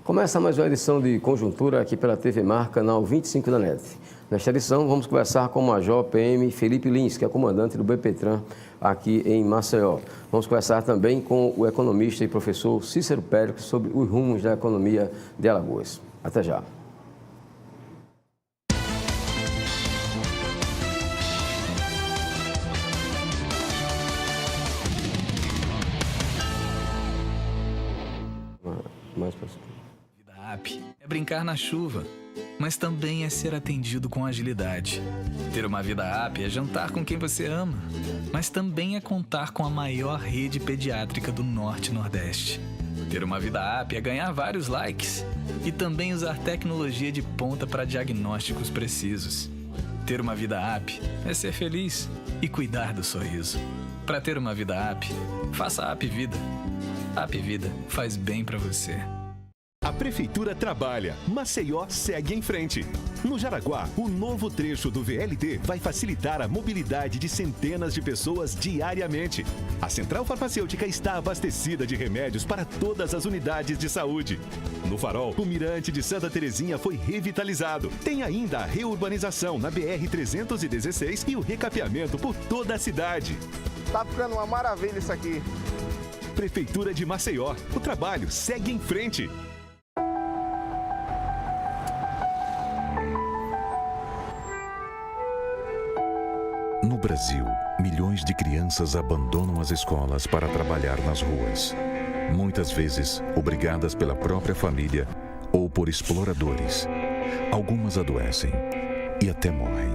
Começa mais uma edição de Conjuntura aqui pela TV Mar, canal 25 da NET. Nesta edição, vamos conversar com o Major PM Felipe Lins, que é comandante do BPTran aqui em Maceió. Vamos conversar também com o economista e professor Cícero Pérez sobre os rumos da economia de Alagoas. Até já. Vida app é brincar na chuva, mas também é ser atendido com agilidade. Ter uma vida app é jantar com quem você ama, mas também é contar com a maior rede pediátrica do Norte e Nordeste. Ter uma vida app é ganhar vários likes e também usar tecnologia de ponta para diagnósticos precisos. Ter uma vida app é ser feliz e cuidar do sorriso. Para ter uma vida app, faça a App Vida. A App Vida faz bem para você. A Prefeitura trabalha, Maceió segue em frente. No Jaraguá, o novo trecho do VLT vai facilitar a mobilidade de centenas de pessoas diariamente. A Central Farmacêutica está abastecida de remédios para todas as unidades de saúde. No Farol, o Mirante de Santa Terezinha foi revitalizado. Tem ainda a reurbanização na BR-316 e o recapeamento por toda a cidade. Tá ficando uma maravilha isso aqui. Prefeitura de Maceió, o trabalho segue em frente. No Brasil, milhões de crianças abandonam as escolas para trabalhar nas ruas. Muitas vezes, obrigadas pela própria família ou por exploradores. Algumas adoecem e até morrem.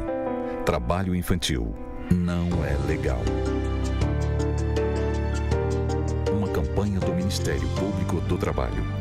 Trabalho infantil não é legal. Uma campanha do Ministério Público do Trabalho.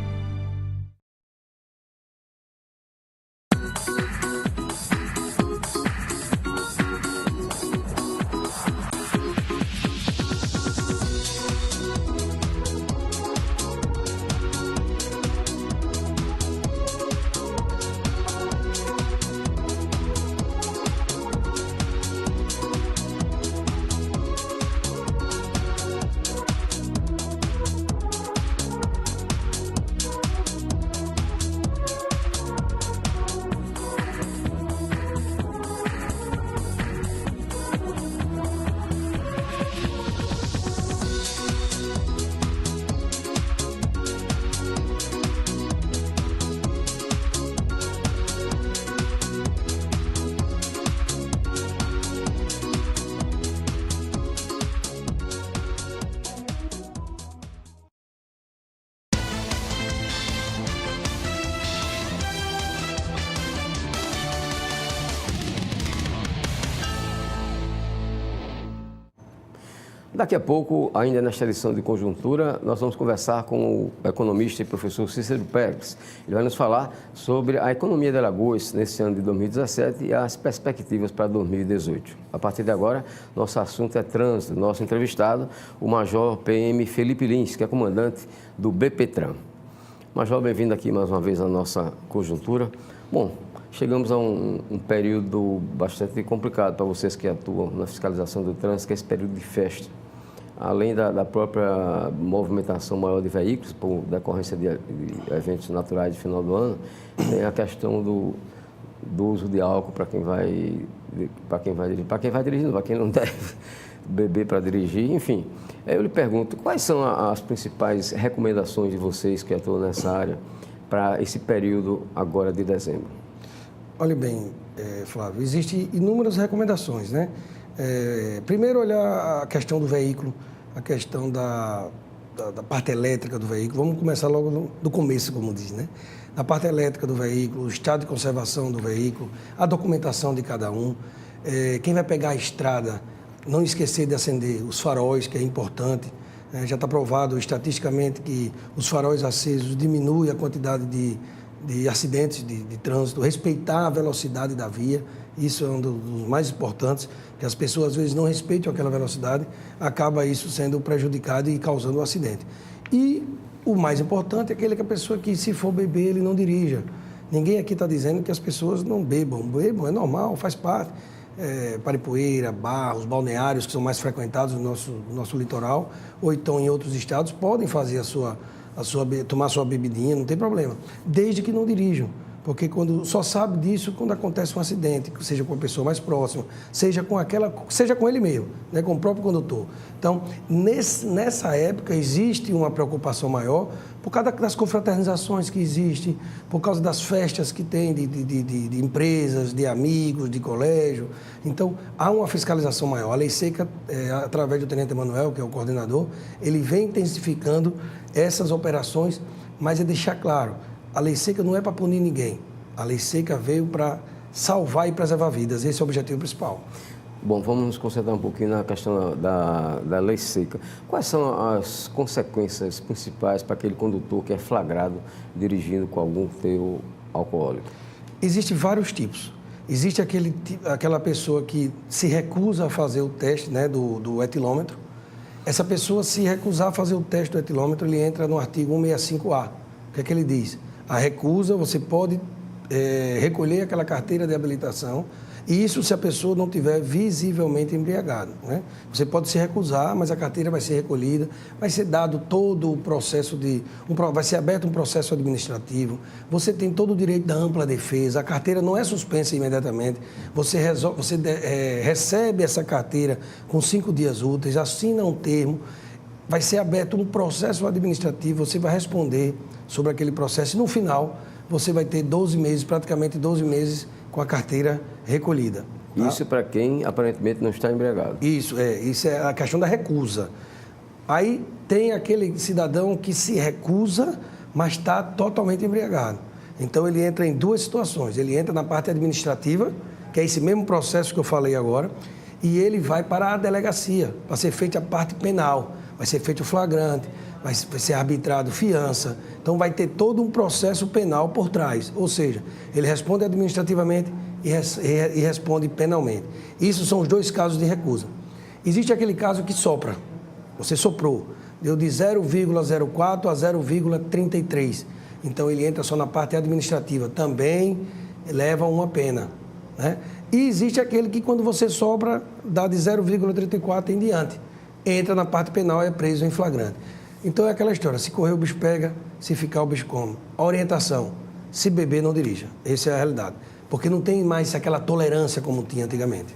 Daqui a pouco, ainda nesta edição de Conjuntura, nós vamos conversar com o economista e professor Cícero Pérez. Ele vai nos falar sobre a economia de Alagoas nesse ano de 2017 e as perspectivas para 2018. A partir de agora, nosso assunto é trânsito. Nosso entrevistado, o Major PM Felipe Lins, que é comandante do BPTran. Major, bem-vindo aqui mais uma vez à nossa Conjuntura. Bom, chegamos a um período bastante complicado para vocês que atuam na fiscalização do trânsito, que é esse período de festa. Além da própria movimentação maior de veículos, por decorrência de eventos naturais de final do ano, tem a questão do uso de álcool para quem vai dirigindo, para quem não deve beber para dirigir, enfim. Eu lhe pergunto, quais são as principais recomendações de vocês que atuam nessa área para esse período agora de dezembro? Olha bem, Flávio, existem inúmeras recomendações, né? Primeiro, olhar a questão do veículo, a questão da parte elétrica do veículo. Vamos começar logo do começo, como diz, né? A parte elétrica do veículo, o estado de conservação do veículo, a documentação de cada um. Quem vai pegar a estrada, não esquecer de acender os faróis, que é importante. Já está provado estatisticamente que os faróis acesos diminuem a quantidade de acidentes de trânsito, respeitar a velocidade da via, isso é um dos mais importantes, que as pessoas às vezes não respeitam aquela velocidade, acaba isso sendo prejudicado e causando um acidente. E o mais importante é aquele que a pessoa que, se for beber, ele não dirija. Ninguém aqui está dizendo que as pessoas não bebam, é normal, faz parte. Paripoeira, Barros, balneários que são mais frequentados no nosso litoral, ou então em outros estados, podem fazer a tomar sua bebidinha, não tem problema. Desde que não dirijam. Porque só sabe disso quando acontece um acidente, seja com a pessoa mais próxima, seja com ele mesmo, né, com o próprio condutor. Então, nessa época, existe uma preocupação maior por causa das confraternizações que existem, por causa das festas que tem de empresas, de amigos, de colégio. Então, há uma fiscalização maior. A Lei Seca, através do Tenente Emanuel, que é o coordenador, ele vem intensificando essas operações, mas é deixar claro, a Lei Seca não é para punir ninguém. A Lei Seca veio para salvar e preservar vidas. Esse é o objetivo principal. Bom, vamos nos concentrar um pouquinho na questão da Lei Seca. Quais são as consequências principais para aquele condutor que é flagrado dirigindo com algum teor alcoólico? Existem vários tipos. Existe aquela pessoa que se recusa a fazer o teste, né, do etilômetro. Essa pessoa, se recusar a fazer o teste do etilômetro, ele entra no artigo 165A. O que é que ele diz? A recusa, você pode recolher aquela carteira de habilitação, e isso se a pessoa não tiver visivelmente embriagada, né? Você pode se recusar, mas a carteira vai ser recolhida, vai ser dado todo o processo vai ser aberto um processo administrativo, você tem todo o direito da ampla defesa, a carteira não é suspensa imediatamente, você recebe essa carteira com 5 dias úteis, assina um termo, vai ser aberto um processo administrativo, você vai responder sobre aquele processo e no final você vai ter 12 meses, praticamente 12 meses com a carteira recolhida. Tá? Isso para quem aparentemente não está embriagado. Isso é a questão da recusa. Aí tem aquele cidadão que se recusa, mas está totalmente embriagado. Então ele entra em duas situações. Ele entra na parte administrativa, que é esse mesmo processo que eu falei agora, e ele vai para a delegacia, para ser feita a parte penal. Vai ser feito o flagrante, vai ser arbitrado fiança. Então, vai ter todo um processo penal por trás. Ou seja, ele responde administrativamente e responde penalmente. Isso são os dois casos de recusa. Existe aquele caso que sopra. Você soprou. Deu de 0,04 a 0,33. Então, ele entra só na parte administrativa. Também leva uma pena, né? E existe aquele que, quando você sopra, dá de 0,34 em diante. Entra na parte penal e é preso em flagrante. Então é aquela história, se correr o bicho pega, se ficar o bicho come. A orientação, se beber não dirija, essa é a realidade. Porque não tem mais aquela tolerância como tinha antigamente.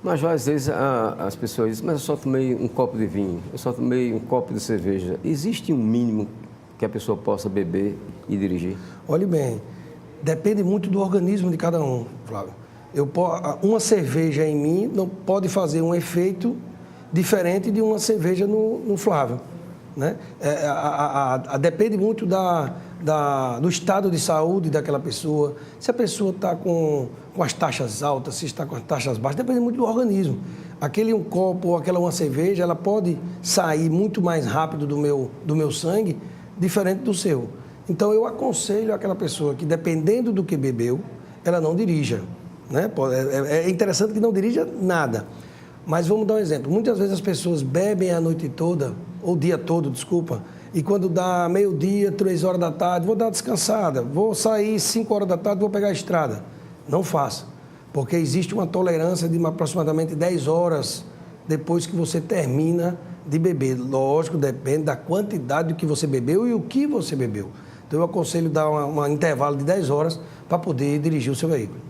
Mas às vezes as pessoas dizem, mas eu só tomei um copo de vinho, eu só tomei um copo de cerveja. Existe um mínimo que a pessoa possa beber e dirigir? Olhe bem, depende muito do organismo de cada um, Flávio. Uma cerveja em mim não pode fazer um efeito diferente de uma cerveja no Flávio, né? Depende muito do estado de saúde daquela pessoa. Se a pessoa está com as taxas altas, se está com as taxas baixas, depende muito do organismo. Um copo ou uma cerveja, ela pode sair muito mais rápido do meu sangue, diferente do seu. Então, eu aconselho aquela pessoa que, dependendo do que bebeu, ela não dirija, né? É interessante que não dirija nada. Mas vamos dar um exemplo. Muitas vezes as pessoas bebem a noite toda, ou o dia todo, desculpa, e quando dá meio-dia, 3 horas da tarde, vou dar descansada, vou sair 5 horas da tarde, vou pegar a estrada. Não faça, porque existe uma tolerância de aproximadamente 10 horas depois que você termina de beber. Lógico, depende da quantidade do que você bebeu e o que você bebeu. Então, eu aconselho dar um intervalo de 10 horas para poder dirigir o seu veículo.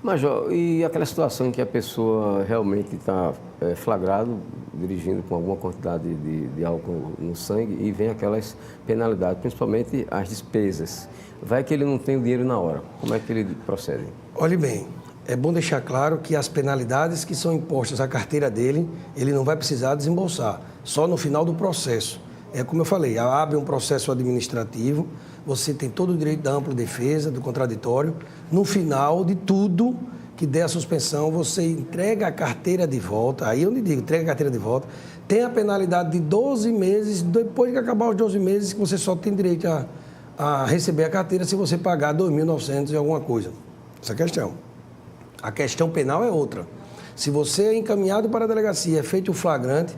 Major, e aquela situação em que a pessoa realmente está flagrado dirigindo com alguma quantidade de álcool no sangue e vem aquelas penalidades, principalmente as despesas. Vai que ele não tem o dinheiro na hora. Como é que ele procede? Olhe bem, é bom deixar claro que as penalidades que são impostas à carteira dele, ele não vai precisar desembolsar, só no final do processo. É como eu falei, abre um processo administrativo, você tem todo o direito da ampla defesa, do contraditório. No final de tudo que der a suspensão, você entrega a carteira de volta. Aí eu lhe digo, entrega a carteira de volta. Tem a penalidade de 12 meses, depois que acabar os 12 meses, que você só tem direito a receber a carteira se você pagar 2.900 e alguma coisa. Essa é a questão. A questão penal é outra. Se você é encaminhado para a delegacia, é feito o flagrante,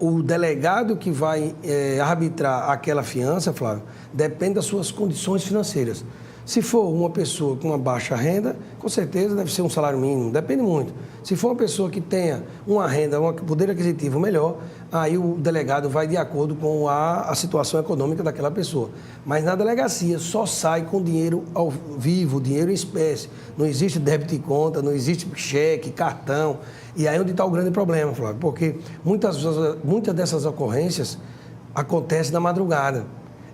o delegado que vai arbitrar aquela fiança, Flávio, depende das suas condições financeiras. Se for uma pessoa com uma baixa renda, com certeza deve ser um salário mínimo, depende muito. Se for uma pessoa que tenha uma renda, um poder aquisitivo melhor, aí o delegado vai de acordo com a situação econômica daquela pessoa. Mas na delegacia só sai com dinheiro ao vivo, dinheiro em espécie. Não existe débito de conta, não existe cheque, cartão. E aí é onde está o grande problema, Flávio, porque muitas dessas ocorrências acontecem na madrugada.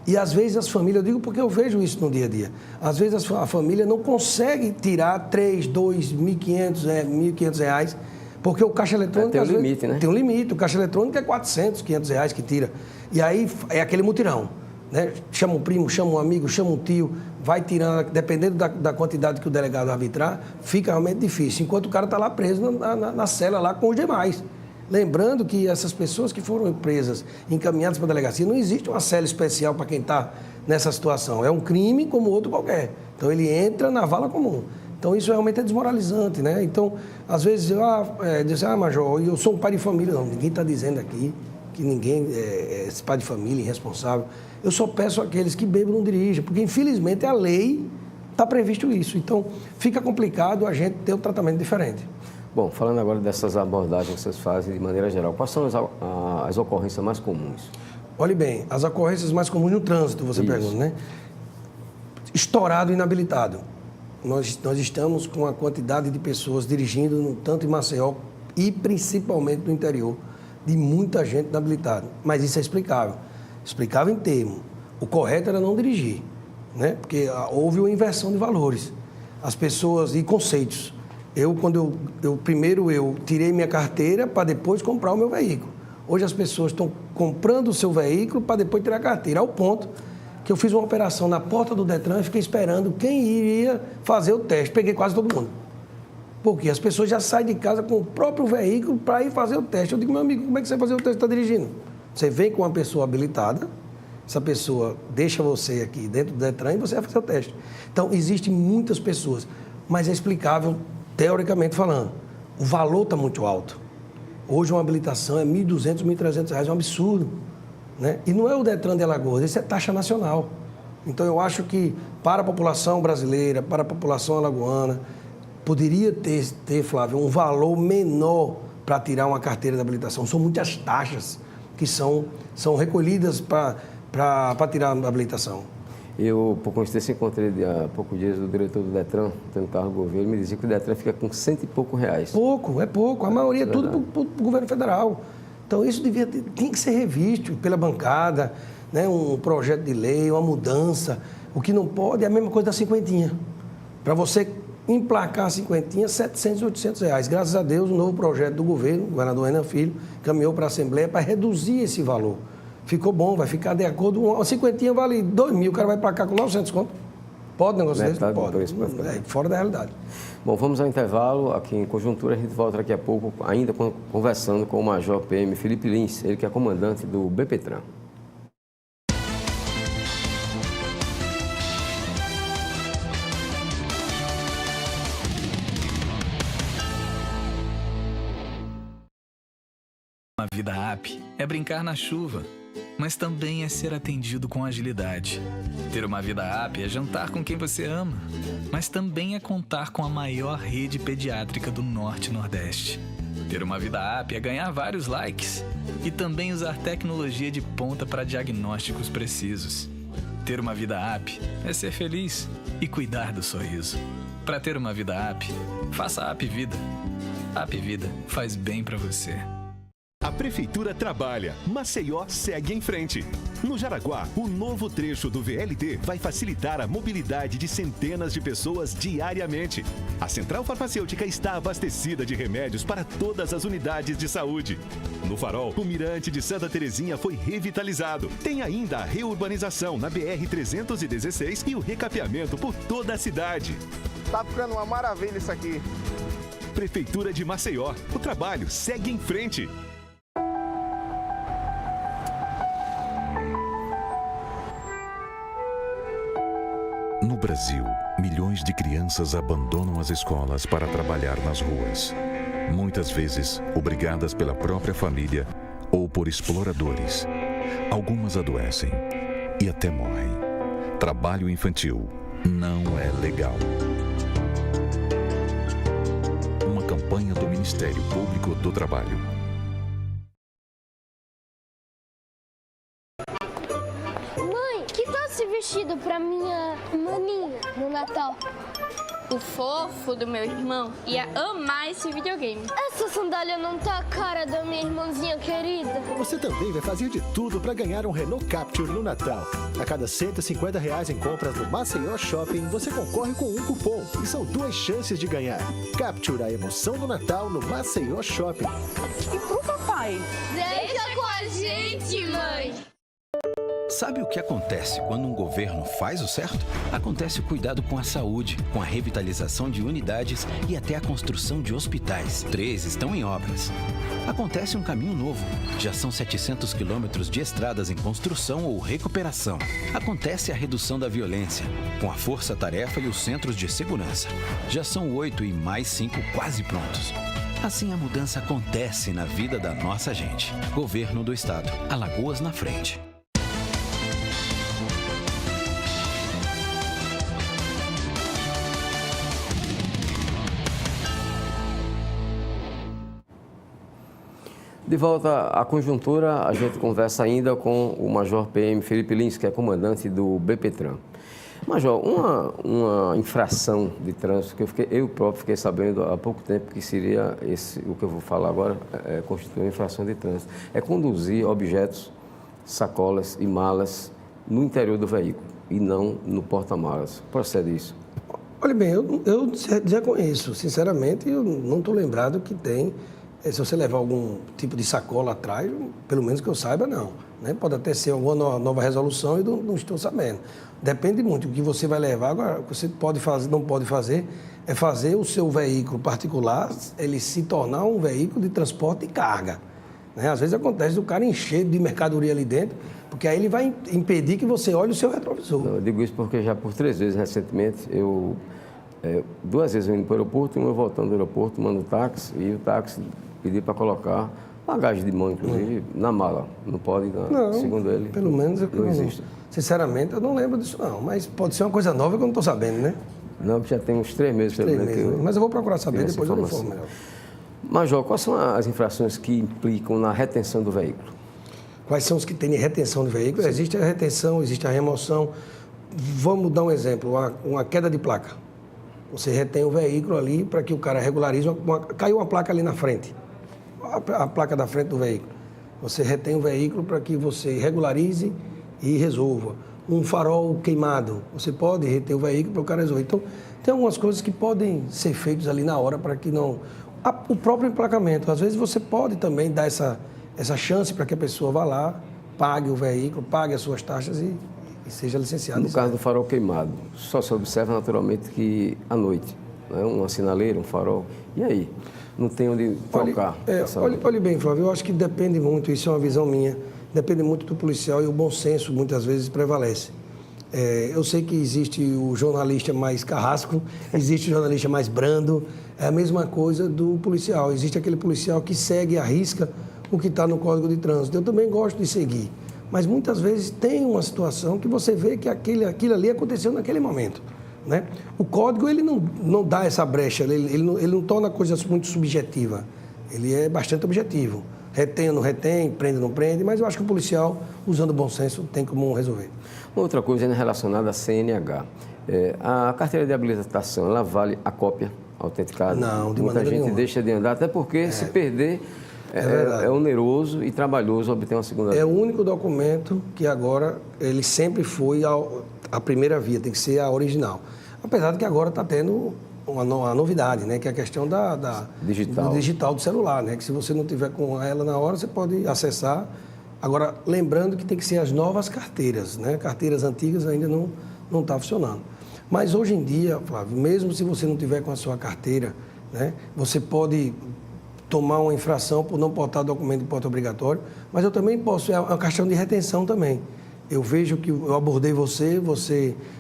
E às vezes as famílias, eu digo porque eu vejo isso no dia a dia, às vezes a família não consegue tirar 3, 2, 1.500 reais, porque o caixa eletrônico... Tem um limite, né? Tem um limite, o caixa eletrônico é 400, 500 reais que tira. E aí é aquele mutirão, né? Chama um primo, chama um amigo, chama um tio, vai tirando, dependendo da quantidade que o delegado arbitrar, fica realmente difícil, enquanto o cara está lá preso na cela lá com os demais. Lembrando que essas pessoas que foram presas, encaminhadas para a delegacia, não existe uma cela especial para quem está nessa situação. É um crime como outro qualquer. Então, ele entra na vala comum. Então, isso realmente é desmoralizante, né? Então, às vezes, major, eu sou um pai de família. Não, ninguém está dizendo aqui que ninguém é esse pai de família irresponsável. Eu só peço àqueles que bebam não dirigem, porque, infelizmente, a lei está previsto isso. Então, fica complicado a gente ter um tratamento diferente. Bom, falando agora dessas abordagens que vocês fazem de maneira geral, quais são as ocorrências mais comuns? Olhe bem, as ocorrências mais comuns no trânsito, você pergunta, né? Estourado e inabilitado. Nós estamos com a quantidade de pessoas dirigindo, tanto em Maceió e principalmente no interior, de muita gente inabilitada. Mas isso é explicável. Explicável em termo. O correto era não dirigir, né? Porque houve uma inversão de valores. As pessoas e conceitos. Primeiro eu tirei minha carteira para depois comprar o meu veículo. Hoje as pessoas estão comprando o seu veículo para depois tirar a carteira, ao ponto que eu fiz uma operação na porta do Detran e fiquei esperando quem iria fazer o teste. Peguei quase todo mundo. Porque as pessoas já saem de casa com o próprio veículo para ir fazer o teste. Eu digo, meu amigo, como é que você vai fazer o teste? Está dirigindo? Você vem com uma pessoa habilitada, essa pessoa deixa você aqui dentro do Detran e você vai fazer o teste. Então, existem muitas pessoas, mas é explicável teoricamente falando. O valor está muito alto. Hoje uma habilitação é R$ 1.200, R$ 1.300, é um absurdo, né? E não é o Detran de Alagoas, isso é taxa nacional. Então eu acho que para a população brasileira, para a população alagoana, poderia ter, Flávio, um valor menor para tirar uma carteira de habilitação. São muitas taxas que são recolhidas para tirar a habilitação. Eu, por coincidência, encontrei há poucos dias o diretor do Detran, tendo carro do governo, me dizia que o Detran fica com R$100 e pouco. É pouco. A maioria é tudo para o governo federal. Então, isso tinha que ser revisto pela bancada, né? Um projeto de lei, uma mudança. O que não pode é a mesma coisa da cinquentinha. Para você emplacar a cinquentinha, R$700, R$800. Graças a Deus, o novo projeto do governo, o governador Renan Filho, caminhou para a Assembleia para reduzir esse valor. Ficou bom, vai ficar de acordo. Uma cinquentinha vale R$2.000, o cara vai para cá com 900 conto. Pode negócio desse? Pode. É fora da realidade. Bom, vamos ao intervalo. Aqui em Conjuntura, a gente volta daqui a pouco, ainda conversando com o Major PM Felipe Lins, ele que é comandante do BPTran. Uma vida app é brincar na chuva, mas também é ser atendido com agilidade. Ter uma vida app é jantar com quem você ama, mas também é contar com a maior rede pediátrica do Norte e Nordeste. Ter uma vida app é ganhar vários likes e também usar tecnologia de ponta para diagnósticos precisos. Ter uma vida app é ser feliz e cuidar do sorriso. Para ter uma vida app, faça a App Vida. A App Vida faz bem para você. A Prefeitura trabalha, Maceió segue em frente. No Jaraguá, o novo trecho do VLT vai facilitar a mobilidade de centenas de pessoas diariamente. A Central Farmacêutica está abastecida de remédios para todas as unidades de saúde. No Farol, o Mirante de Santa Terezinha foi revitalizado. Tem ainda a reurbanização na BR-316 e o recapeamento por toda a cidade. Tá ficando uma maravilha isso aqui. Prefeitura de Maceió, o trabalho segue em frente. No Brasil, milhões de crianças abandonam as escolas para trabalhar nas ruas. Muitas vezes, obrigadas pela própria família ou por exploradores. Algumas adoecem e até morrem. Trabalho infantil não é legal. Uma campanha do Ministério Público do Trabalho. Mãe, que tal esse vestido pra minha maninha no Natal? O fofo do meu irmão ia amar esse videogame. Essa sandália não tá a cara da minha irmãzinha querida. Você também vai fazer de tudo para ganhar um Renault Captur no Natal. A cada R$150 em compras no Maceió Shopping, você concorre com um cupom. E são 2 chances de ganhar. Capture a emoção do Natal no Maceió Shopping. E pro papai? Deixa com a gente, mãe! Sabe o que acontece quando um governo faz o certo? Acontece o cuidado com a saúde, com a revitalização de unidades e até a construção de hospitais. 3 estão em obras. Acontece um caminho novo. Já são 700 quilômetros de estradas em construção ou recuperação. Acontece a redução da violência, com a força-tarefa e os centros de segurança. Já são 8 e mais 5 quase prontos. Assim a mudança acontece na vida da nossa gente. Governo do Estado. Alagoas na frente. De volta à conjuntura, a gente conversa ainda com o Major PM Felipe Lins, que é comandante do BPTran. Major, uma infração de trânsito que eu próprio fiquei sabendo há pouco tempo que seria o que eu vou falar agora, constitui uma infração de trânsito, é conduzir objetos, sacolas e malas no interior do veículo e não no porta-malas. Procede isso? Olha bem, eu já conheço, sinceramente, eu não estou lembrado que tem. Se você levar algum tipo de sacola atrás, pelo menos que eu saiba, não. Né? Pode até ser alguma nova resolução e não estou sabendo. Depende muito do que você vai levar. Agora, o que você pode fazer, não pode fazer, é fazer o seu veículo particular, ele se tornar um veículo de transporte de carga. Né? Às vezes acontece do cara encher de mercadoria ali dentro, porque aí ele vai impedir que você olhe o seu retrovisor. Não, eu digo isso porque já por 3 vezes recentemente, 2 vezes eu indo para o aeroporto e uma voltando do aeroporto, mando o táxi e o táxi pedi para colocar bagagem de mão, inclusive, na mala. Não pode, não, segundo ele. Pelo menos não existe. Sinceramente, eu não lembro disso, não. Mas pode ser uma coisa nova que eu não estou sabendo, né? Não, já tem uns 3 meses. 3 meses, mas eu vou procurar saber, depois eu informo melhor. Major, quais são as infrações que implicam na retenção do veículo? Quais são os que têm retenção do veículo? Sim. Existe a retenção, existe a remoção. Vamos dar um exemplo, uma queda de placa. Você retém o veículo ali para que o cara regularize. Caiu uma placa ali na frente. A placa da frente do veículo. Você retém o veículo para que você regularize e resolva. Um farol queimado, você pode reter o veículo para o cara resolver. Então, tem algumas coisas que podem ser feitas ali na hora para que não... O próprio emplacamento, às vezes você pode também dar essa chance para que a pessoa vá lá, pague o veículo, pague as suas taxas e seja licenciado. No caso do farol queimado, só se observa naturalmente que à noite, né, uma sinaleira, um farol, e aí? Não tem onde trocar. Olhe bem, Flávio, eu acho que depende muito, isso é uma visão minha, depende muito do policial e o bom senso muitas vezes prevalece. Eu sei que existe o jornalista mais carrasco, existe o jornalista mais brando, é a mesma coisa do policial. Existe aquele policial que segue à risca o que está no Código de Trânsito. Eu também gosto de seguir, mas muitas vezes tem uma situação que você vê que aquilo ali aconteceu naquele momento. Né? O código ele não dá essa brecha, ele não torna a coisa muito subjetiva, ele é bastante objetivo. Retém ou não retém, prende ou não prende, mas eu acho que o policial, usando o bom senso, tem como resolver. Uma outra coisa relacionada à CNH. A carteira de habilitação, ela vale a cópia autenticada? Não, de Muita maneira gente nenhuma. deixa de andar, até porque se perder, é oneroso e trabalhoso obter uma segunda via. É o único documento que agora, ele sempre foi a primeira via, tem que ser a original. Apesar de que agora está tendo uma novidade, né? Que é a questão digital. do digital do celular, né? Que se você não tiver com ela na hora, você pode acessar. Agora, lembrando que tem que ser as novas carteiras, né? Carteiras antigas ainda não está funcionando. Mas hoje em dia, Flávio, mesmo se você não tiver com a sua carteira, né? Você pode tomar uma infração por não portar documento de porte obrigatório, mas eu também posso, é uma questão de retenção também. Eu vejo que eu abordei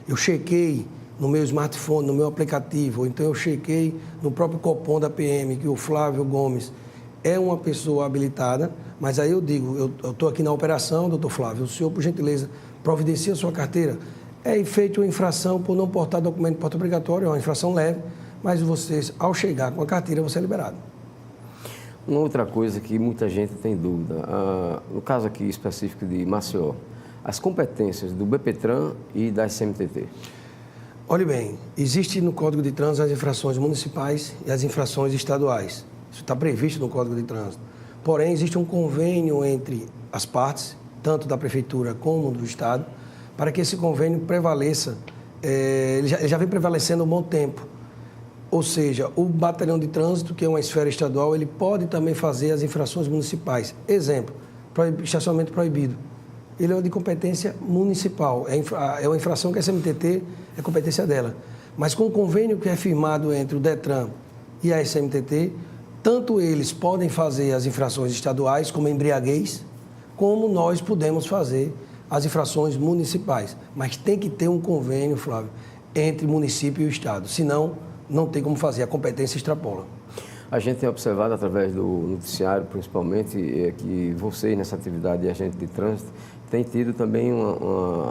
eu chequei no meu smartphone, no meu aplicativo, ou então eu chequei no próprio Copom da PM, que o Flávio Gomes é uma pessoa habilitada, mas aí eu digo, eu estou aqui na operação, doutor Flávio, o senhor, por gentileza, providencia a sua carteira. é feita uma infração por não portar documento de porte obrigatório, é uma infração leve, mas você, ao chegar com a carteira, você é liberado. Uma outra coisa que muita gente tem dúvida, no caso aqui específico de Maceió, as competências do BPTran e da SMTT. Olhe bem, existe no Código de Trânsito as infrações municipais e as infrações estaduais. Isso está previsto no Código de Trânsito. Porém, existe um convênio entre as partes, tanto da Prefeitura como do Estado, para que esse convênio prevaleça. Ele já vem prevalecendo há um bom tempo. Ou seja, o batalhão de trânsito, que é uma esfera estadual, ele pode também fazer as infrações municipais. Exemplo, estacionamento proibido. Ele é de competência municipal. É uma infração que a SMTT é competência dela. Mas com o convênio que é firmado entre o DETRAN e a SMTT, tanto eles podem fazer as infrações estaduais, como embriaguez, como nós podemos fazer as infrações municipais. Mas tem que ter um convênio, Flávio, entre município e o Estado. Senão, não tem como fazer, a competência extrapola. A gente tem observado através do noticiário, principalmente, que vocês, nessa atividade de agente de trânsito, têm tido também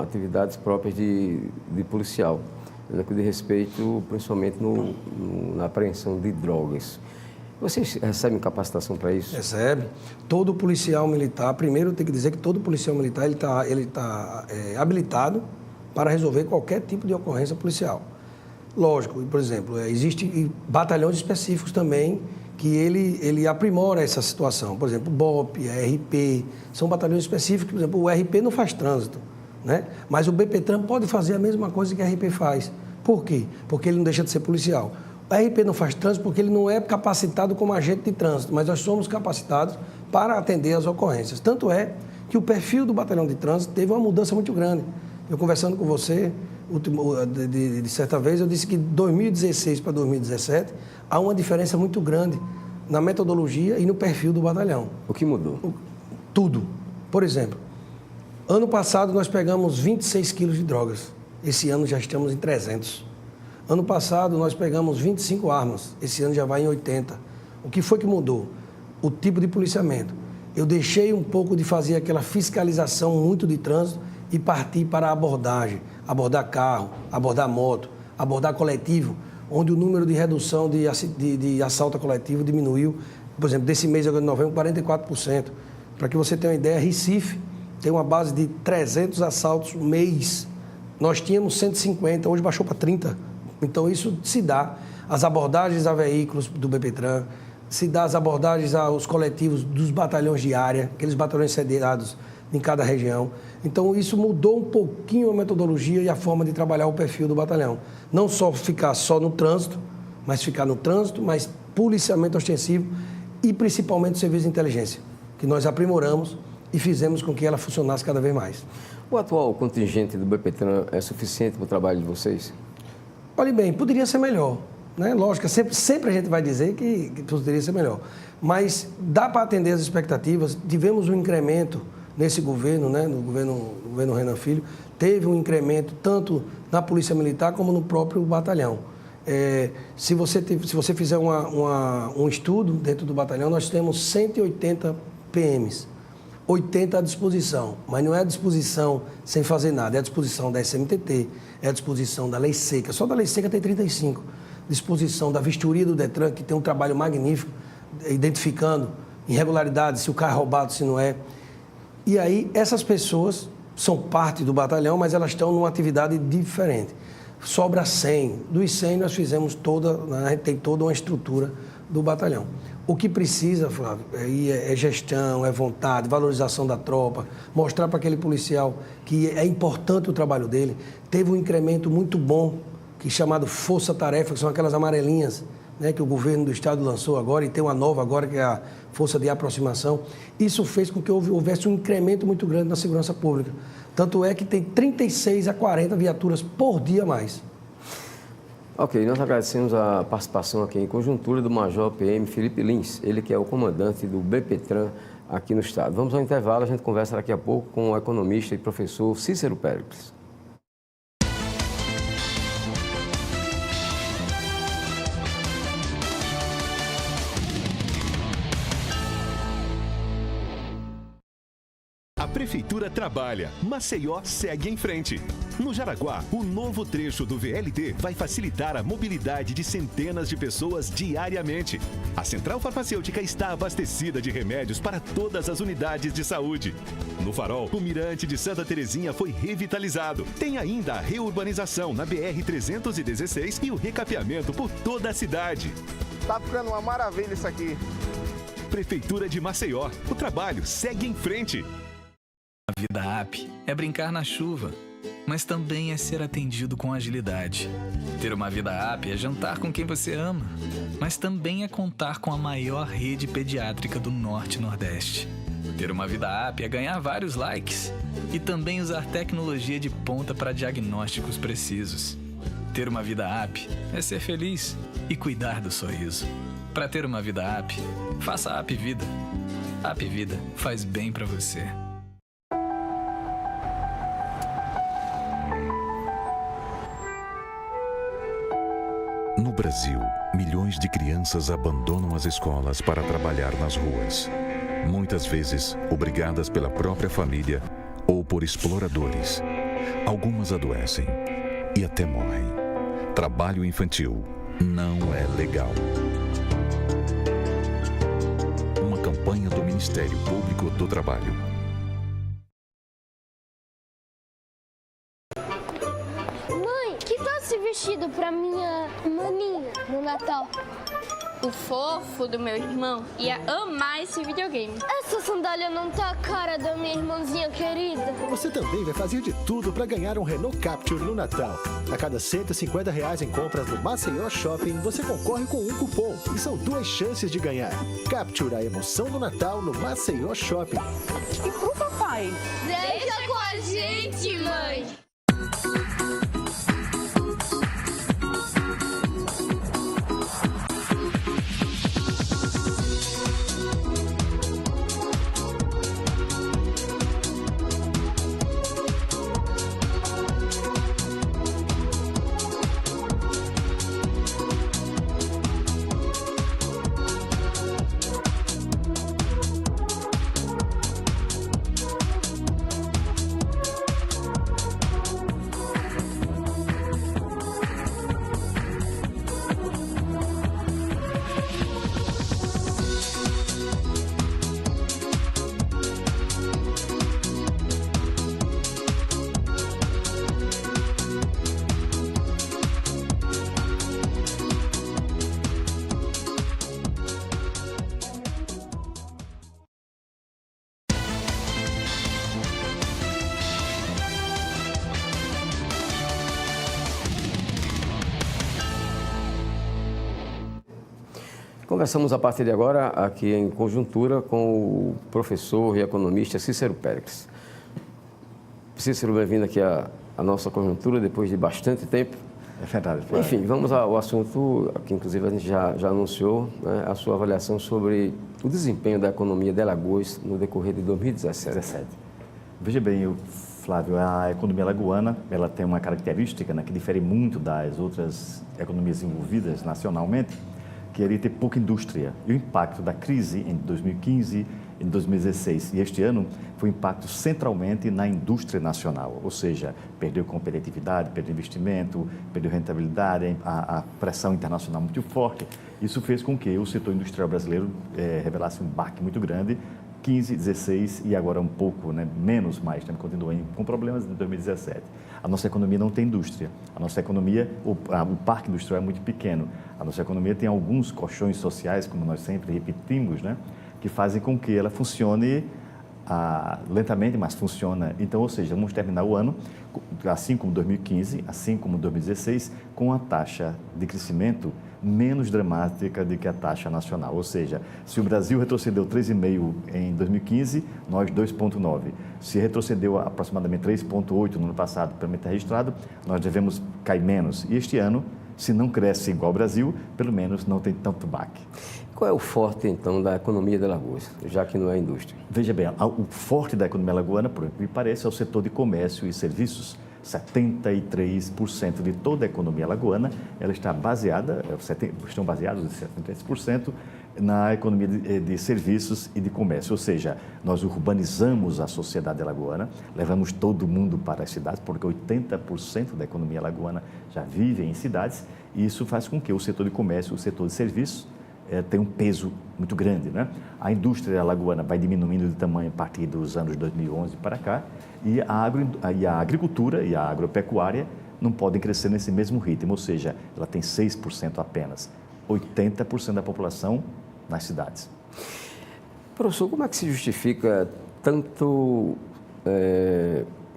atividades próprias de policial, no que diz respeito, principalmente na apreensão de drogas. Vocês recebem capacitação para isso? Recebe. Todo policial militar, primeiro tem que dizer que todo policial militar ele tá habilitado para resolver qualquer tipo de ocorrência policial. Lógico, por exemplo, existem batalhões específicos também que ele aprimora essa situação. Por exemplo, o BOP, a RP, são batalhões específicos. Por exemplo, o RP não faz trânsito, né? Mas o BPTran pode fazer a mesma coisa que a RP faz. Por quê? Porque ele não deixa de ser policial. A RP não faz trânsito porque ele não é capacitado como agente de trânsito, mas nós somos capacitados para atender as ocorrências. Tanto é que o perfil do batalhão de trânsito teve uma mudança muito grande. Eu conversando com você, de certa vez, eu disse que de 2016 para 2017 há uma diferença muito grande na metodologia e no perfil do batalhão. O que mudou? Tudo. Por exemplo, ano passado nós pegamos 26 quilos de drogas. Esse ano já estamos em 300. Ano passado nós pegamos 25 armas. Esse ano já vai em 80. O que foi que mudou? O tipo de policiamento. Eu deixei um pouco de fazer aquela fiscalização muito de trânsito e parti para a abordagem. Abordar carro, abordar moto, abordar coletivo, onde o número de redução de assalto coletivo diminuiu, por exemplo, desse mês agora de novembro, 44%. Para que você tenha uma ideia, Recife tem uma base de 300 assaltos mês. Nós tínhamos 150, hoje baixou para 30. Então, isso se dá. As abordagens a veículos do BPTran, se dá as abordagens aos coletivos dos batalhões de área, aqueles batalhões sediados em cada região. Então, isso mudou um pouquinho a metodologia e a forma de trabalhar o perfil do batalhão. Não só ficar só no trânsito, mas ficar no trânsito, mas policiamento ostensivo e principalmente o serviço de inteligência, que nós aprimoramos e fizemos com que ela funcionasse cada vez mais. O atual contingente do BPTran é suficiente para o trabalho de vocês? Olhe bem, poderia ser melhor, né? Lógico, sempre a gente vai dizer que poderia ser melhor. Mas dá para atender as expectativas. Tivemos um incremento nesse governo, né? No governo Renan Filho, teve um incremento tanto na Polícia Militar como no próprio batalhão. Se você fizer um estudo dentro do batalhão, nós temos 180 PMs. 80 à disposição, mas não é à disposição sem fazer nada, é à disposição da SMTT, é à disposição da Lei Seca, só da Lei Seca tem 35, disposição da vistoria do DETRAN, que tem um trabalho magnífico, identificando irregularidades, se o carro é roubado, se não é. E aí, essas pessoas são parte do batalhão, mas elas estão numa atividade diferente. Sobra 100, dos 100 nós fizemos a gente tem toda uma estrutura do batalhão. O que precisa, Flávio, é gestão, é vontade, valorização da tropa, mostrar para aquele policial que é importante o trabalho dele. Teve um incremento muito bom, que é chamado Força-Tarefa, que são aquelas amarelinhas, né, que o governo do estado lançou agora, e tem uma nova agora, que é a Força de Aproximação. Isso fez com que houvesse um incremento muito grande na segurança pública. Tanto é que tem 36 a 40 viaturas por dia a mais. Ok, nós agradecemos a participação aqui em Conjuntura do Major PM Felipe Lins, ele que é o comandante do BPTran aqui no estado. Vamos ao intervalo, a gente conversa daqui a pouco com o economista e professor Cícero Péricles. A Prefeitura trabalha, Maceió segue em frente. No Jaraguá, o novo trecho do VLT vai facilitar a mobilidade de centenas de pessoas diariamente. A Central Farmacêutica está abastecida de remédios para todas as unidades de saúde. No Farol, o Mirante de Santa Terezinha foi revitalizado. Tem ainda a reurbanização na BR-316 e o recapeamento por toda a cidade. Tá ficando uma maravilha isso aqui. Prefeitura de Maceió, o trabalho segue em frente. A vida app é brincar na chuva, mas também é ser atendido com agilidade. Ter uma vida app é jantar com quem você ama, mas também é contar com a maior rede pediátrica do Norte e Nordeste. Ter uma vida app é ganhar vários likes e também usar tecnologia de ponta para diagnósticos precisos. Ter uma vida app é ser feliz e cuidar do sorriso. Para ter uma vida app, faça a App Vida. A App Vida faz bem para você. No Brasil, milhões de crianças abandonam as escolas para trabalhar nas ruas. Muitas vezes, obrigadas pela própria família ou por exploradores. Algumas adoecem e até morrem. Trabalho infantil não é legal. Uma campanha do Ministério Público do Trabalho. Mãe, que tal esse vestido pra minha maninha no Natal? O fofo do meu irmão ia amar esse videogame. Essa sandália não tá a cara da minha irmãzinha querida. Você também vai fazer de tudo para ganhar um Renault Capture no Natal. A cada R$150 em compras no Maceió Shopping, você concorre com um cupom. E são 2 chances de ganhar. Capture a emoção do Natal no Maceió Shopping. E pro papai? Deixa com a gente, mãe! Conversamos a partir de agora aqui em conjuntura com o professor e economista Cícero Péricles. Cícero, bem-vindo aqui à nossa conjuntura depois de bastante tempo. É verdade. Enfim, vamos ao assunto que inclusive a gente já anunciou, né, a sua avaliação sobre o desempenho da economia de Alagoas no decorrer de 2017. Veja bem, Flávio, a economia alagoana ela tem uma característica, né, que difere muito das outras economias envolvidas nacionalmente, que é ter pouca indústria. E o impacto da crise em 2015, em 2016 e este ano foi um impacto centralmente na indústria nacional, ou seja, perdeu competitividade, perdeu investimento, perdeu rentabilidade, a pressão internacional muito forte. Isso fez com que o setor industrial brasileiro revelasse um baque muito grande, 15, 16 e agora um pouco, né, menos mais, né, continua com problemas em 2017. A nossa economia não tem indústria. A nossa economia, o parque industrial é muito pequeno. A nossa economia tem alguns colchões sociais, como nós sempre repetimos, né, que fazem com que ela funcione lentamente, mas funciona. Então, ou seja, vamos terminar o ano, assim como 2015, assim como 2016, com a taxa de crescimento menos dramática do que a taxa nacional. Ou seja, se o Brasil retrocedeu 3,5% em 2015, nós 2,9%. Se retrocedeu aproximadamente 3,8% no ano passado, pelo menos registrado, nós devemos cair menos. E este ano, se não cresce igual ao Brasil, pelo menos não tem tanto baque. Qual é o forte, então, da economia de Alagoas, já que não é a indústria? Veja bem, o forte da economia alagoana, por que me parece, é o setor de comércio e serviços. 73% de toda a economia alagoana, ela está baseada, estão baseados em 73% na economia de serviços e de comércio, ou seja, nós urbanizamos a sociedade alagoana, levamos todo mundo para as cidades, porque 80% da economia alagoana já vive em cidades, e isso faz com que o setor de comércio, o setor de serviços, tenha um peso muito grande, né? A indústria alagoana vai diminuindo de tamanho a partir dos anos 2011 para cá, e a agricultura e a agropecuária não podem crescer nesse mesmo ritmo, ou seja, ela tem 6% apenas, 80% da população nas cidades. Professor, como é que se justifica tanto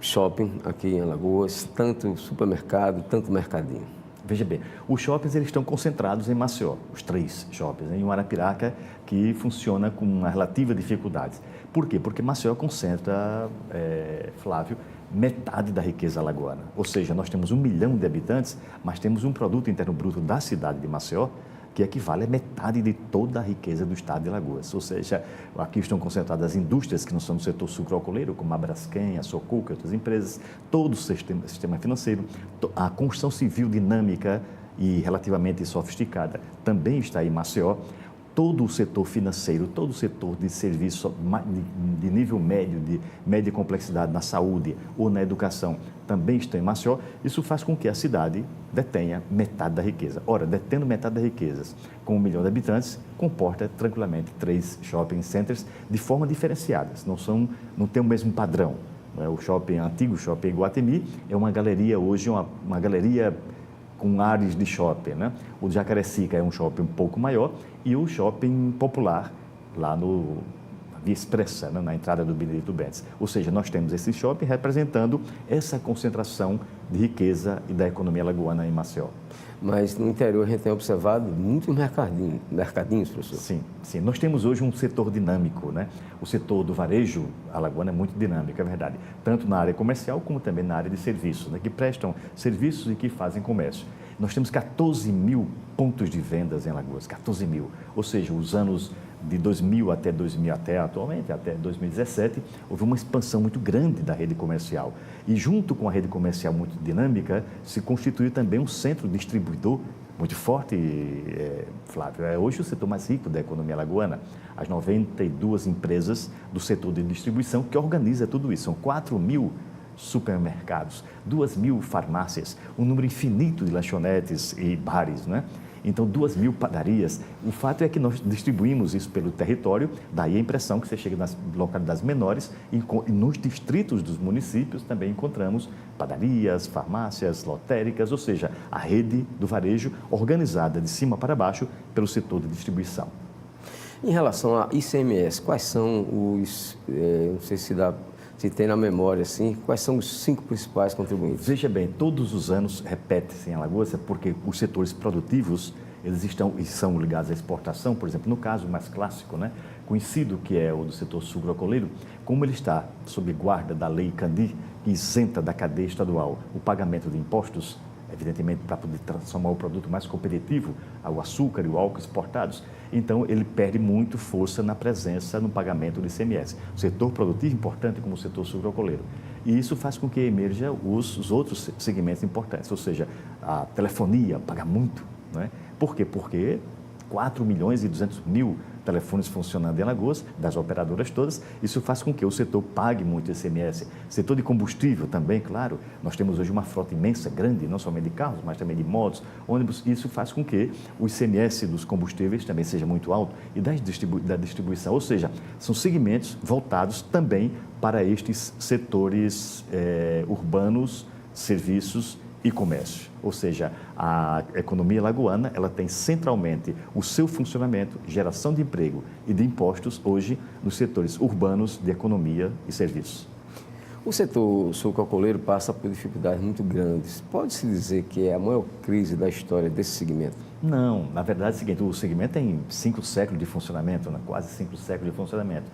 shopping aqui em Alagoas, tanto supermercado, tanto mercadinho? Veja bem, os shoppings eles estão concentrados em Maceió, os 3 shoppings, em Arapiraca, que funciona com uma relativa dificuldade. Por quê? Porque Maceió concentra, Flávio, metade da riqueza alagoana. Ou seja, nós temos 1 milhão de habitantes, mas temos um produto interno bruto da cidade de Maceió que equivale a metade de toda a riqueza do estado de Alagoas. Ou seja, aqui estão concentradas as indústrias que não são do setor sucroalcooleiro, como a Braskem, a Socuca e outras empresas, todo o sistema financeiro, a construção civil dinâmica e relativamente sofisticada também está em Maceió. Todo o setor financeiro, todo o setor de serviço de nível médio, de média complexidade na saúde ou na educação, também está em Maceió. Isso faz com que a cidade detenha metade da riqueza. Ora, detendo metade das riquezas com 1 milhão de habitantes, comporta tranquilamente 3 shopping centers de forma diferenciadas, não tem o mesmo padrão. O antigo shopping Iguatemi é uma galeria hoje, uma galeria com áreas de shopping, né? O Jacarecica é um shopping um pouco maior e o shopping popular lá na Via Expressa, né? Na entrada do Benedito Bentes. Ou seja, nós temos esse shopping representando essa concentração de riqueza e da economia alagoana em Maceió. Mas no interior a gente tem observado muitos mercadinhos, professor. Sim. Nós temos hoje um setor dinâmico, né? O setor do varejo alagoano é muito dinâmico, é verdade. Tanto na área comercial como também na área de serviços, né? Que prestam serviços e que fazem comércio. Nós temos 14 mil pontos de vendas em Alagoas, 14 mil. Ou seja, os anos de 2000 até atualmente, até 2017, houve uma expansão muito grande da rede comercial. E junto com a rede comercial muito dinâmica, se constituiu também um centro distribuidor muito forte, Flávio. É hoje o setor mais rico da economia alagoana. As 92 empresas do setor de distribuição que organiza tudo isso. São 4 mil supermercados, 2 mil farmácias, um número infinito de lanchonetes e bares, né? Então, 2 mil padarias. O fato é que nós distribuímos isso pelo território, daí a impressão que você chega nas localidades menores e nos distritos dos municípios também encontramos padarias, farmácias, lotéricas, ou seja, a rede do varejo organizada de cima para baixo pelo setor de distribuição. Em relação a ICMS, quais são os, não sei se tem na memória, assim, quais são os 5 principais contribuintes? Veja bem, todos os anos repete-se em Alagoas, porque os setores produtivos, eles são ligados à exportação, por exemplo, no caso mais clássico, né, conhecido que é o do setor sucroalcooleiro, como ele está sob guarda da Lei Candir, que isenta da cadeia estadual o pagamento de impostos, evidentemente para poder transformar o produto mais competitivo, o açúcar e o álcool exportados, então ele perde muito força na presença no pagamento do ICMS. O setor produtivo importante como o setor sucroalcooleiro. E isso faz com que emerja os outros segmentos importantes, ou seja, a telefonia paga muito, né? Por quê? Porque 4 milhões e 200 mil telefones funcionando em Alagoas, das operadoras todas, isso faz com que o setor pague muito ICMS. Setor de combustível também, claro, nós temos hoje uma frota imensa, grande, não somente de carros, mas também de motos, ônibus, isso faz com que o ICMS dos combustíveis também seja muito alto e da distribuição, ou seja, são segmentos voltados também para estes setores urbanos, serviços e comércio. Ou seja, a economia alagoana, ela tem centralmente o seu funcionamento, geração de emprego e de impostos hoje nos setores urbanos de economia e serviços. O setor sucroalcooleiro passa por dificuldades muito grandes. Pode-se dizer que é a maior crise da história desse segmento? Não, na verdade é o seguinte, o segmento tem 5 séculos de funcionamento, né? Quase 5 séculos de funcionamento.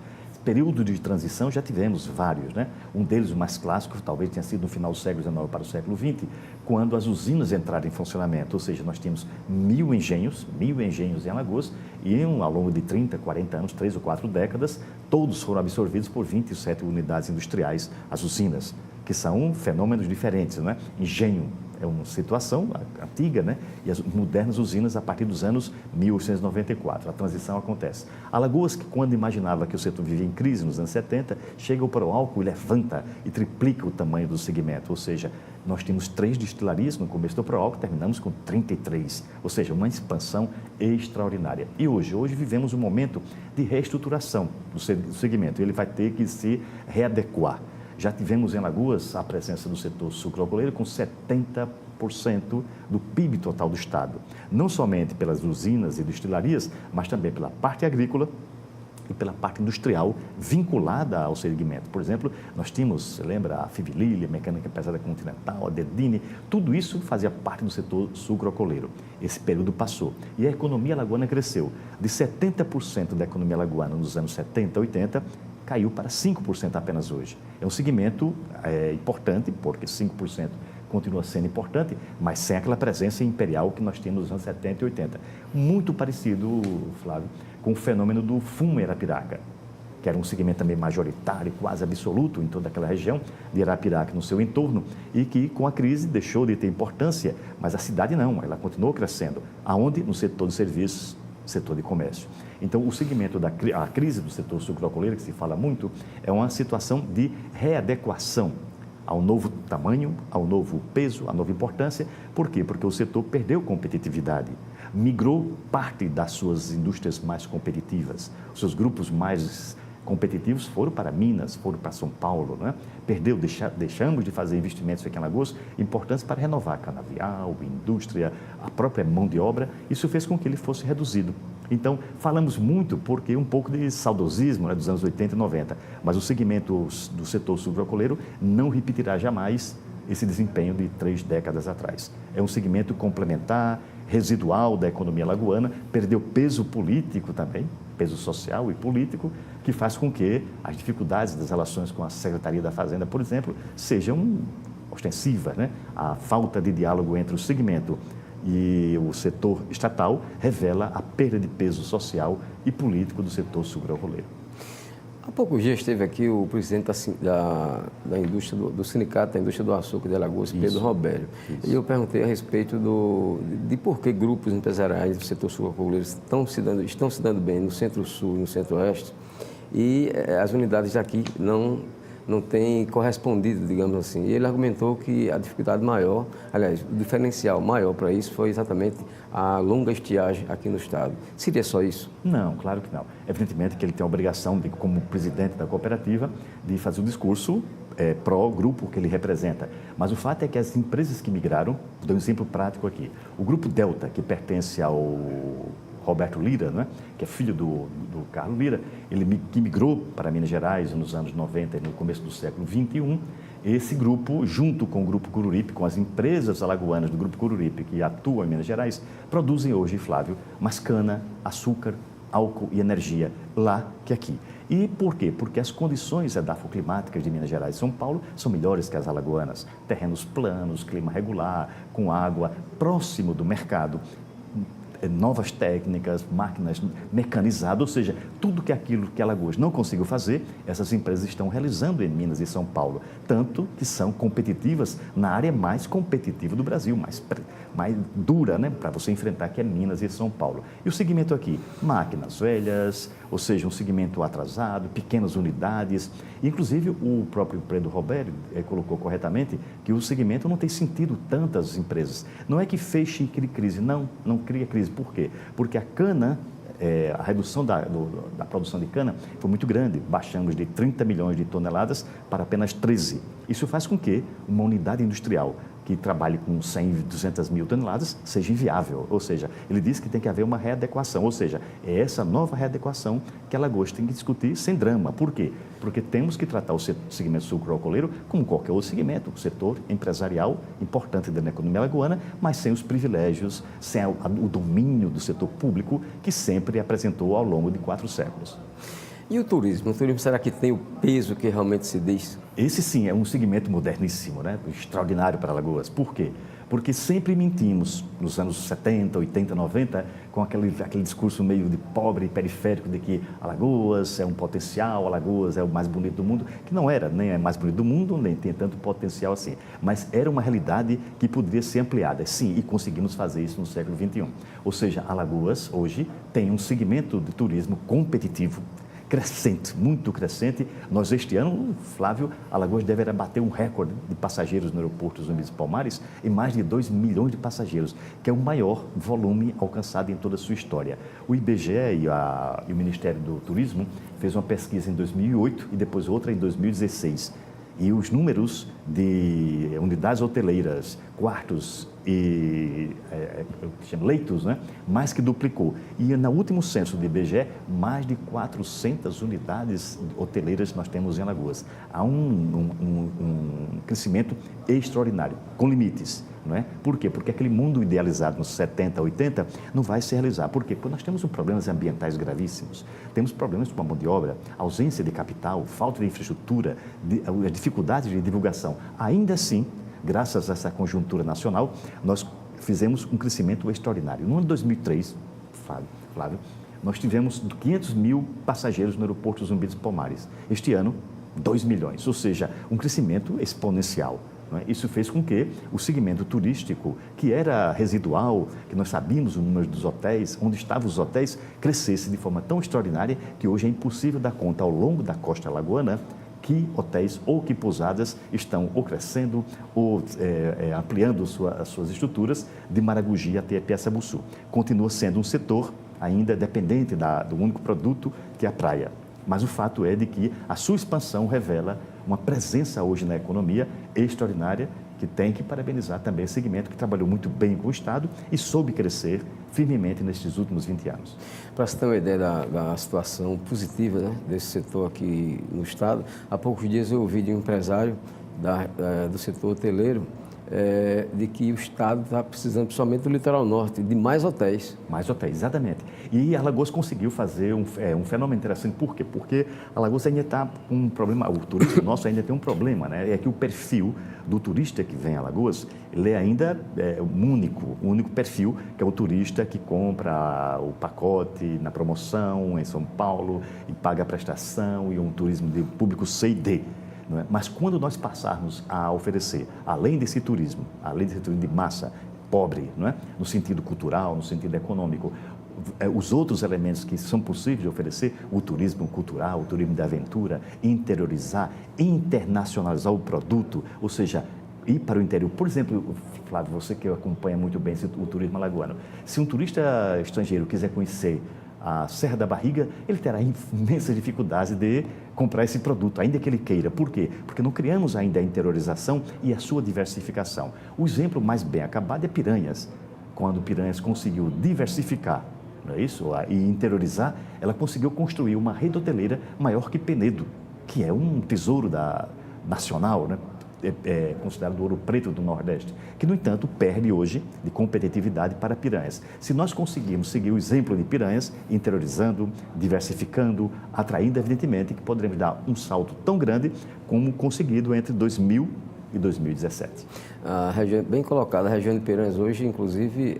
Período de transição já tivemos vários, né? Um deles, o mais clássico, talvez tenha sido no final do século XIX para o século XX, quando as usinas entraram em funcionamento, ou seja, nós tínhamos 1.000 engenhos em Alagoas, e ao longo de 30, 40 anos, 3 ou 4 décadas, todos foram absorvidos por 27 unidades industriais, as usinas, que são fenômenos diferentes, né? Engenho é uma situação antiga, né? e as modernas usinas a partir dos anos 1894. A transição acontece. Alagoas, que quando imaginava que o setor vivia em crise nos anos 70, chega o Proálcool e levanta e triplica o tamanho do segmento, ou seja, nós tínhamos 3 destilarias no começo do Proálcool, terminamos com 33, ou seja, uma expansão extraordinária. E hoje vivemos um momento de reestruturação do segmento, ele vai ter que se readequar. Já tivemos em Alagoas a presença do setor sucroalcooleiro com 70% do PIB total do Estado, não somente pelas usinas e destilarias, mas também pela parte agrícola e pela parte industrial vinculada ao segmento. Por exemplo, nós tínhamos, você lembra, a Fivilile, a Mecânica Pesada Continental, a Dedini, tudo isso fazia parte do setor sucroalcooleiro. Esse período passou e a economia alagoana cresceu. De 70% da economia alagoana nos anos 70, 80, caiu para 5% apenas hoje. É um segmento importante, porque 5% continua sendo importante, mas sem aquela presença imperial que nós tínhamos nos anos 70 e 80. Muito parecido, Flávio, com o fenômeno do fumo em Arapiraca, que era um segmento também majoritário, quase absoluto em toda aquela região de Arapiraca, no seu entorno, e que com a crise deixou de ter importância, mas a cidade não, ela continuou crescendo. Aonde? No setor de serviços, setor de comércio. Então, o segmento a crise do setor sucroalcooleiro, que se fala muito, é uma situação de readequação ao novo tamanho, ao novo peso, à nova importância. Por quê? Porque o setor perdeu competitividade, migrou parte das suas indústrias mais competitivas, os seus grupos mais competitivos foram para Minas, foram para São Paulo, né? Deixamos de fazer investimentos aqui em Alagoas importantes para renovar canavial, indústria, a própria mão de obra. Isso fez com que ele fosse reduzido. Então, falamos muito porque um pouco de saudosismo, né, dos anos 80 e 90, mas o segmento do setor sucroalcooleiro não repetirá jamais esse desempenho de 3 décadas atrás. É um segmento complementar, residual da economia alagoana, perdeu peso político também, peso social e político, que faz com que as dificuldades das relações com a Secretaria da Fazenda, por exemplo, sejam ostensivas, né? A falta de diálogo entre o segmento e o setor estatal revela a perda de peso social e político do setor sucroalcooleiro. Há poucos dias esteve aqui o presidente da indústria do Sindicato da Indústria do Açúcar de Alagoas, Pedro Robério. E eu perguntei a respeito de por que grupos empresariais do setor sucroalcooleiro estão se dando bem no Centro-Sul e no Centro-Oeste e as unidades daqui não têm correspondido, digamos assim. E ele argumentou que a dificuldade maior, aliás, o diferencial maior para isso foi exatamente a longa estiagem aqui no Estado. Seria só isso? Não, claro que não. Evidentemente que ele tem a obrigação, como presidente da cooperativa, de fazer um discurso pró-grupo que ele representa. Mas o fato é que as empresas que migraram, vou dar um exemplo prático aqui, o Grupo Delta, que pertence ao Roberto Lira, né, que é filho do Carlos Lira, ele que migrou para Minas Gerais nos anos 90 e no começo do século XXI. Esse grupo, junto com o Grupo Coruripe, com as empresas alagoanas do Grupo Coruripe que atuam em Minas Gerais, produzem hoje, Flávio, mais cana, açúcar, álcool e energia lá que aqui. E por quê? Porque as condições edafoclimáticas de Minas Gerais e São Paulo são melhores que as alagoanas. Terrenos planos, clima regular, com água, próximo do mercado, novas técnicas, máquinas mecanizadas, ou seja, tudo que aquilo que Alagoas não conseguiu fazer, essas empresas estão realizando em Minas e São Paulo, tanto que são competitivas na área mais competitiva do Brasil, mais dura, né, para você enfrentar, que é Minas e São Paulo. E o segmento aqui, máquinas velhas, ou seja, um segmento atrasado, pequenas unidades, inclusive o próprio Pedro Robério colocou corretamente que o segmento não tem sentido tantas empresas. Não é que feche e crie crise, não cria crise. Por quê? Porque a cana, a redução da produção de cana foi muito grande, baixamos de 30 milhões de toneladas para apenas 13. Isso faz com que uma unidade industrial que trabalhe com 100, 200 mil toneladas seja inviável, ou seja, ele diz que tem que haver uma readequação, ou seja, é essa nova readequação que Alagoas tem que discutir sem drama. Por quê? Porque temos que tratar o segmento sucroalcooleiro como qualquer outro segmento, o setor empresarial importante da economia alagoana, mas sem os privilégios, sem o domínio do setor público que sempre apresentou ao longo de 4 séculos. E o turismo? O turismo será que tem o peso que realmente se diz? Esse sim é um segmento moderníssimo, né? Extraordinário para Alagoas. Por quê? Porque sempre mentimos, nos anos 70, 80, 90, com aquele discurso meio de pobre e periférico de que Alagoas é um potencial, Alagoas é o mais bonito do mundo, que não era, nem é mais bonito do mundo, nem tem tanto potencial assim. Mas era uma realidade que poderia ser ampliada, sim, e conseguimos fazer isso no século XXI. Ou seja, Alagoas, hoje, tem um segmento de turismo competitivo, crescente, muito crescente. Nós, este ano, Flávio, Alagoas deverá bater um recorde de passageiros no aeroporto Zumbi dos Palmares em mais de 2 milhões de passageiros, que é o maior volume alcançado em toda a sua história. O IBGE e o Ministério do Turismo fez uma pesquisa em 2008 e depois outra em 2016. E os números de unidades hoteleiras, quartos e leitos, né, mais que duplicou. E no último censo do IBGE, mais de 400 unidades hoteleiras nós temos em Alagoas. Há um crescimento extraordinário, com limites. Não é? Por quê? Porque aquele mundo idealizado nos 70, 80 não vai se realizar. Por quê? Porque nós temos problemas ambientais gravíssimos, temos problemas com a mão de obra, ausência de capital, falta de infraestrutura, dificuldades de divulgação. Ainda assim, graças a essa conjuntura nacional, nós fizemos um crescimento extraordinário. No ano de 2003, Flávio, nós tivemos 500 mil passageiros no aeroporto Zumbi dos Palmares. Este ano, 2 milhões, ou seja, um crescimento exponencial. Isso fez com que o segmento turístico, que era residual, que nós sabíamos o número dos hotéis, onde estavam os hotéis, crescesse de forma tão extraordinária que hoje é impossível dar conta ao longo da costa alagoana que hotéis ou que pousadas estão ou crescendo ou ampliando as suas estruturas de Maragogi até Piaçabuçu. Continua sendo um setor ainda dependente do único produto que é a praia. Mas o fato é de que a sua expansão revela uma presença hoje na economia extraordinária, que tem que parabenizar também esse segmento que trabalhou muito bem com o Estado e soube crescer firmemente nestes últimos 20 anos. Para você ter uma ideia da situação positiva, né, desse setor aqui no Estado, há poucos dias eu ouvi de um empresário do setor hoteleiro de que o Estado está precisando, principalmente do litoral norte, de mais hotéis. Mais hotéis, exatamente. E Alagoas conseguiu fazer um fenômeno interessante. Por quê? Porque Alagoas ainda está com um problema, o turismo nosso ainda tem um problema, né? É que o perfil do turista que vem a Alagoas, ele é ainda um único perfil, que é o turista que compra o pacote na promoção em São Paulo e paga a prestação, e um turismo de público C e D. Não é? Mas quando nós passarmos a oferecer, além desse turismo de massa, pobre, não é? No sentido cultural, no sentido econômico, os outros elementos que são possíveis de oferecer, o turismo cultural, o turismo de aventura, interiorizar, internacionalizar o produto, ou seja, ir para o interior. Por exemplo, Flávio, você que acompanha muito bem o turismo alagoano, se um turista estrangeiro quiser conhecer a Serra da Barriga, ele terá imensas dificuldades de comprar esse produto, ainda que ele queira. Por quê? Porque não criamos ainda a interiorização e a sua diversificação. O exemplo mais bem acabado é Piranhas. Quando Piranhas conseguiu diversificar, não é isso? E interiorizar, ela conseguiu construir uma rede hoteleira maior que Penedo, que é um tesouro nacional, né? Considerado o ouro preto do Nordeste, que, no entanto, perde hoje de competitividade para Piranhas. Se nós conseguirmos seguir o exemplo de Piranhas, interiorizando, diversificando, atraindo, evidentemente, que poderemos dar um salto tão grande como conseguido entre 2000 e 2017. A região, bem colocada, a região de Piranhas hoje, inclusive,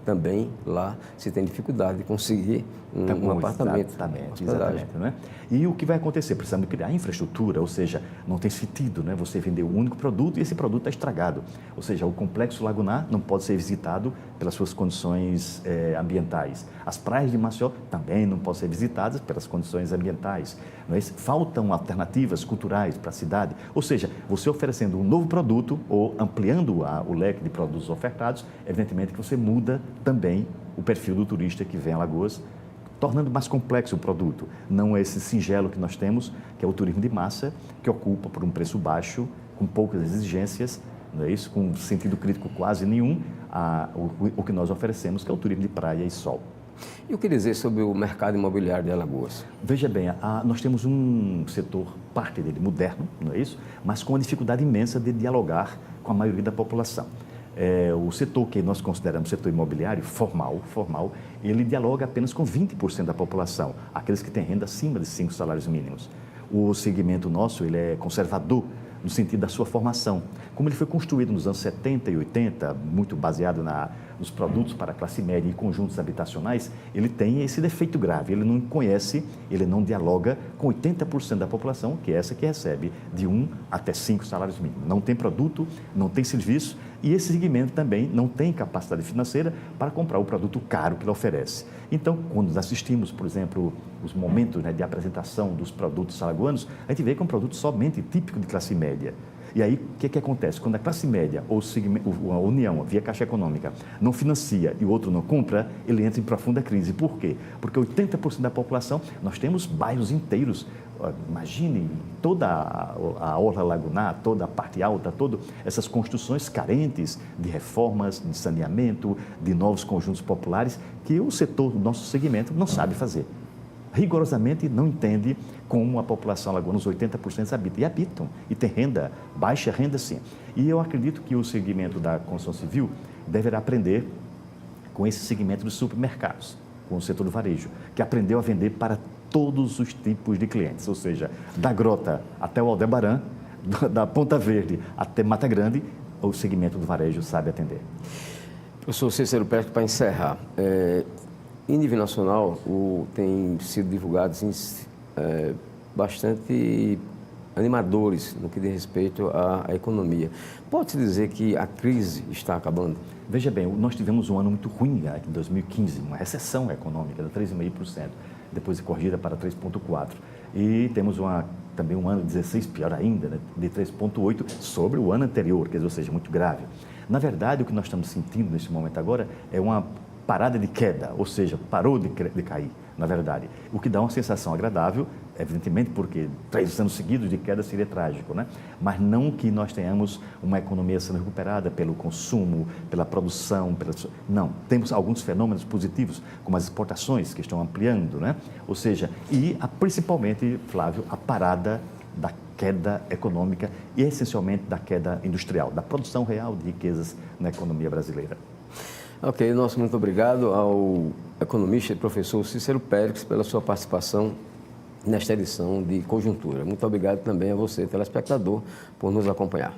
também lá se tem dificuldade de conseguir um apartamento. Exatamente. Né? E o que vai acontecer? Precisamos criar infraestrutura, ou seja, não tem sentido, né, você vender um único produto e esse produto está estragado. Ou seja, o complexo lagunar não pode ser visitado pelas suas condições ambientais. As praias de Maceió também não podem ser visitadas pelas condições ambientais. Não é? Faltam alternativas culturais para a cidade. Ou seja, você oferecendo um novo produto ou ampliando o leque de produtos ofertados, evidentemente que você muda também o perfil do turista que vem a Alagoas, tornando mais complexo o produto. Não é esse singelo que nós temos, que é o turismo de massa, que ocupa por um preço baixo, com poucas exigências, não é isso? Com sentido crítico quase nenhum, o que nós oferecemos, que é o turismo de praia e sol. E o que dizer sobre o mercado imobiliário de Alagoas? Veja bem, nós temos um setor, parte dele, moderno, não é isso? Mas com uma dificuldade imensa de dialogar com a maioria da população. O setor que nós consideramos setor imobiliário formal, ele dialoga apenas com 20% da população, aqueles que têm renda acima de 5 salários mínimos. O segmento nosso, ele é conservador, no sentido da sua formação. Como ele foi construído nos anos 70 e 80, muito baseado nos produtos para a classe média e conjuntos habitacionais, ele tem esse defeito grave. Ele não conhece, ele não dialoga com 80% da população, que é essa que recebe de 1 até 5 salários mínimos. Não tem produto, não tem serviço e esse segmento também não tem capacidade financeira para comprar o produto caro que ele oferece. Então, quando assistimos, por exemplo, os momentos, né, de apresentação dos produtos alagoanos, a gente vê que é um produto somente típico de classe média. E aí, o que acontece? Quando a classe média ou a União, via Caixa Econômica, não financia e o outro não compra, ele entra em profunda crise. Por quê? Porque 80% da população, nós temos bairros inteiros. Imagine toda a orla lagunar, toda a parte alta, todas essas construções carentes de reformas, de saneamento, de novos conjuntos populares, que o setor do nosso segmento não sabe fazer. Rigorosamente não entende como a população alagoana, os 80% habitam. E habitam, e tem renda, baixa renda sim. E eu acredito que o segmento da construção civil deverá aprender com esse segmento dos supermercados, com o setor do varejo, que aprendeu a vender para todos os tipos de clientes, ou seja, da Grota até o Aldebaran, da Ponta Verde até Mata Grande, o segmento do varejo sabe atender. Professor Cícero Pérez, para encerrar, em nível nacional, tem sido divulgados bastante animadores no que diz respeito à economia. Pode-se dizer que a crise está acabando? Veja bem, nós tivemos um ano muito ruim em 2015, uma recessão econômica de 3,5%, depois corrigida para 3,4%. E temos também um ano de 16, pior ainda, né, de 3,8% sobre o ano anterior, quer dizer, ou seja, muito grave. Na verdade, o que nós estamos sentindo nesse momento agora é uma parada de queda, ou seja, parou de cair, na verdade. O que dá uma sensação agradável, evidentemente, porque 3 anos seguidos de queda seria trágico, né? Mas não que nós tenhamos uma economia sendo recuperada pelo consumo, pela produção, não. Temos alguns fenômenos positivos, como as exportações, que estão ampliando, né? Ou seja, principalmente, Flávio, a parada da queda econômica e, essencialmente, da queda industrial, da produção real de riquezas na economia brasileira. Ok, nosso muito obrigado ao economista e professor Cícero Pérez pela sua participação nesta edição de Conjuntura. Muito obrigado também a você, telespectador, por nos acompanhar.